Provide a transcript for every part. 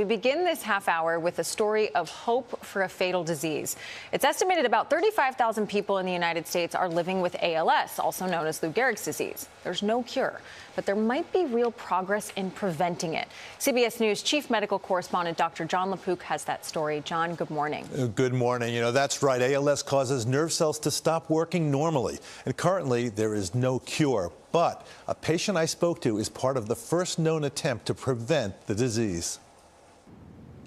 We begin this half hour with a story of hope for a fatal disease. It's estimated about 35,000 people in the United States are living with ALS, also known as Lou Gehrig's disease. There's no cure, but there might be real progress in preventing it. CBS News chief medical correspondent Dr. John LaPook has that story. John, good morning. Good morning. That's right. ALS causes nerve cells to stop working normally. And currently, there is no cure. But a patient I spoke to is part of the first known attempt to prevent the disease.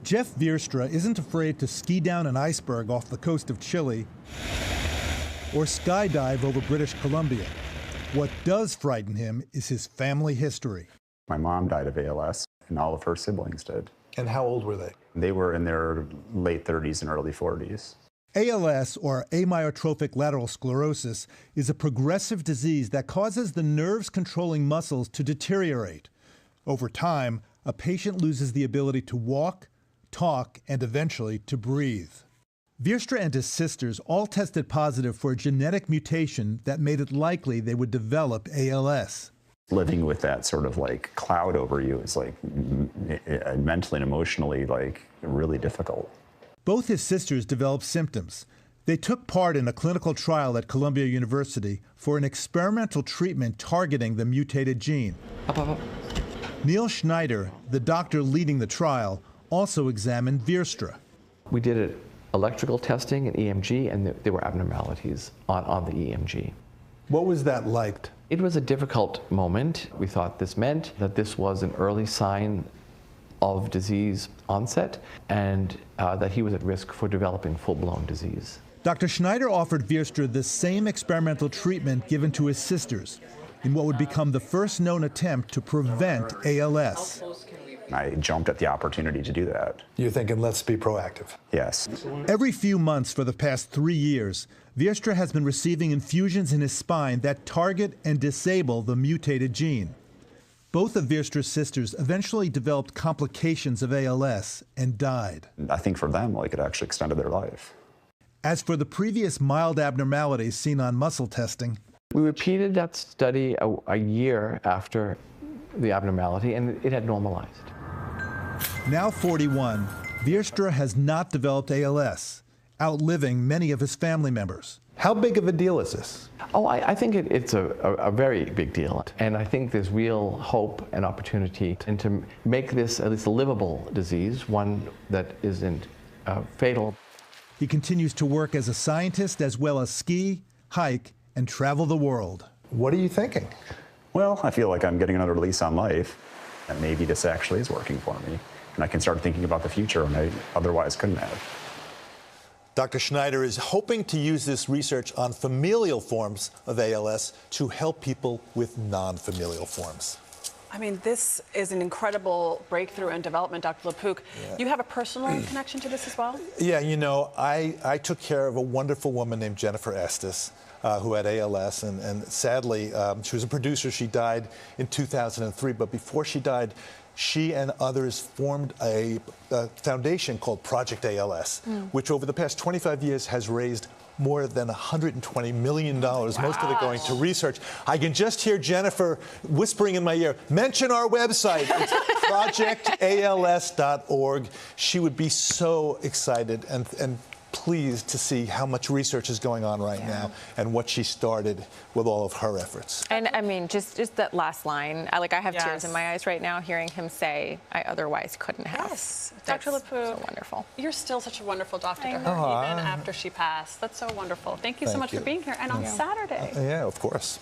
Jeff Veerstra isn't afraid to ski down an iceberg off the coast of Chile or skydive over British Columbia. What does frighten him is his family history. My mom died of ALS, and all of her siblings did. And how old were they? They were in their late 30s and early 40s. ALS, or amyotrophic lateral sclerosis, is a progressive disease that causes the nerves controlling muscles to deteriorate. Over time, a patient loses the ability to walk, talk, and eventually to breathe. Veerstra and his sisters all tested positive for a genetic mutation that made it likely they would develop ALS. Living with that sort of like cloud over you is like mentally and emotionally like really difficult. Both his sisters developed symptoms. They took part in a clinical trial at Columbia University for an experimental treatment targeting the mutated gene. Neil Schneider, the doctor leading the trial, also examined Veerstra. We did electrical testing and EMG, and there were abnormalities on the EMG. What was that like? It was a difficult moment. We thought this meant that this was an early sign of disease onset and that he was at risk for developing full-blown disease. Dr. Schneider offered Veerstra the same experimental treatment given to his sisters in what would become the first known attempt to prevent ALS. I jumped at the opportunity to do that. You're thinking, let's be proactive. Yes. Every few months for the past 3 years, Veerstra has been receiving infusions in his spine that target and disable the mutated gene. Both of Veerstra's sisters eventually developed complications of ALS and died. I think for them, like, it actually extended their life. As for the previous mild abnormalities seen on muscle testing, we repeated that study a year after the abnormality, and it had normalized. Now 41, Veerstra has not developed ALS, outliving many of his family members. How big of a deal is this? Oh, I think it's a very big deal. And I think there's real hope and opportunity and to make this at least a livable disease, one that isn't fatal. He continues to work as a scientist as well as ski, hike, and travel the world. What are you thinking? Well, I feel like I'm getting another lease on life, and maybe this actually is working for me. And I can start thinking about the future when I otherwise couldn't have. Dr. Schneider is hoping to use this research on familial forms of ALS to help people with non-familial forms. I mean, this is an incredible breakthrough in development, Dr. LaPook. Yeah. You have a personal connection to this as well? Yeah, I took care of a wonderful woman named Jennifer Estes, who had ALS, and sadly, she was a producer. She died in 2003, but before she died, she and others formed a foundation called Project ALS, which over the past 25 years has raised more than $120 million, most of it going to research. I can just hear Jennifer whispering in my ear, mention our website. It's projectals.org. She would be so excited and pleased to see how much research is going on right now and what she started with all of her efforts. And I mean, just that last line, I have tears in my eyes right now hearing him say, I otherwise couldn't have. Yes, Dr. LaPook. So wonderful. You're still such a wonderful doctor to her, even after she passed. That's so wonderful. Thank you so much for being here. And on Saturday. Yeah, of course.